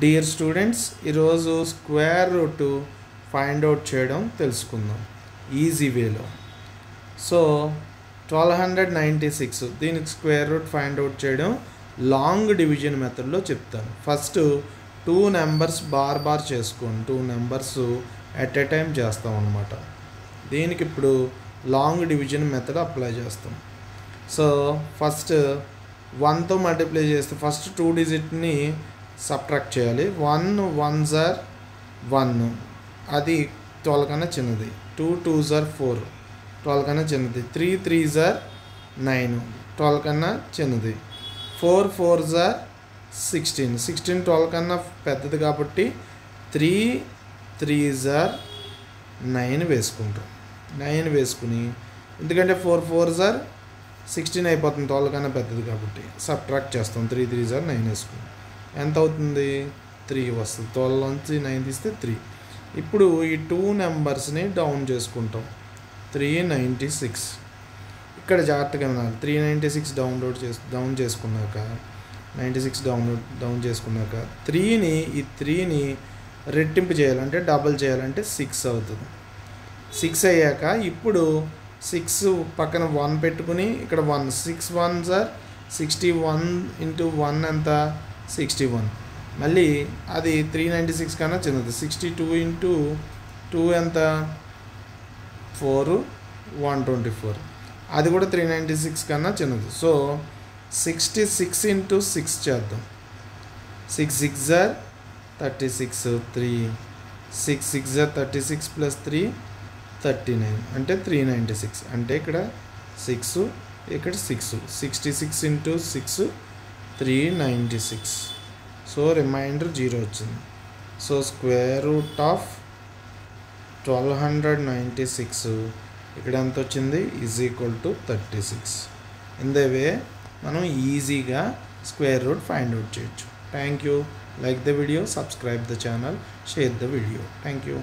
Dear students, ఈరోజు square root find out చేయడం తెలుసుకుందాం ఈజీ వేలో. సో 1296 దీనికి స్క్వేర్ రూట్ ఫైండ్ అవుట్ చేయడం లాంగ్ డివిజన్ మెథడ్లో చెప్తాను. ఫస్ట్ 2 నెంబర్స్ బార్ చేసుకోండి. 2 నెంబర్స్ ఎట్ ఏ టైం చేస్తాం అన్నమాట. దీనికి ఇప్పుడు లాంగ్ డివిజన్ మెథడ్ అప్లై చేస్తాం. సో ఫస్ట్ 1తో మల్టిప్లై చేస్తే ఫస్ట్ 2 డిజిట్ని సబ్ట్రాక్ట్ చేయాలి. 1 1s are 1, అది 12 కన్నా చిన్నది. 2 2s are 4, 12 కన్నా చిన్నది. 3 3s are 9, 12 కన్నా చిన్నది. 4 4s are 16, 16 12 కన్నా పెద్దది కాబట్టి 3 3s are 9 వేసుకుంటాం. 9 వేసుకుని, ఎందుకంటే 4 4s are 16 అయిపోతుంది 12 కన్నా పెద్దది కాబట్టి సబ్ట్రాక్ట్ చేస్తాం. 3 3s are 9 వేసుకుని ఎంత అవుతుంది? 3 వస్తుంది. 12 నుంచి 9 తీస్తే 3. ఇప్పుడు ఈ 2 నెంబర్స్ని డౌన్ చేసుకుంటాం. 396 ఇక్కడ జాగ్రత్తగా వినాలి. 396 డౌన్ చేసుకున్నాక 96 డౌన్ చేసుకున్నాక 3ని రెట్టింపు చేయాలంటే డబుల్ చేయాలంటే 6 అవుతుంది. 6 అయ్యాక ఇప్పుడు 6 పక్కన 1 పెట్టుకుని ఇక్కడ 1, 6 1s are 61 ఇంటూ 1 ఎంత? 61. మళ్ళీ అది 396 కన్నా చిన్నది. 62 ఇంటూ 2 ఎంత? 4 124, అది కూడా 396 కన్నా చిన్నది. సో 66 ఇంటూ 6 చేద్దాం. 6 6s are 36, 3 6 6s are 36 plus 3 39 అంటే 396. అంటే ఇక్కడ 6 ఇక్కడ 6, 66 ఇంటూ 6 396. సో రిమైండర్ 0 వచ్చింది. సో స్క్వేర్ రూట్ ఆఫ్ 1296 ఇక్కడ ఎంత వచ్చింది? Is equal to 36. In the way మనం ఈజీగా స్క్వేర్ రూట్ ఫైండ్ అవుట్ చేయొచ్చు. Thank you. Like the video, subscribe the channel, share the video. Thank you.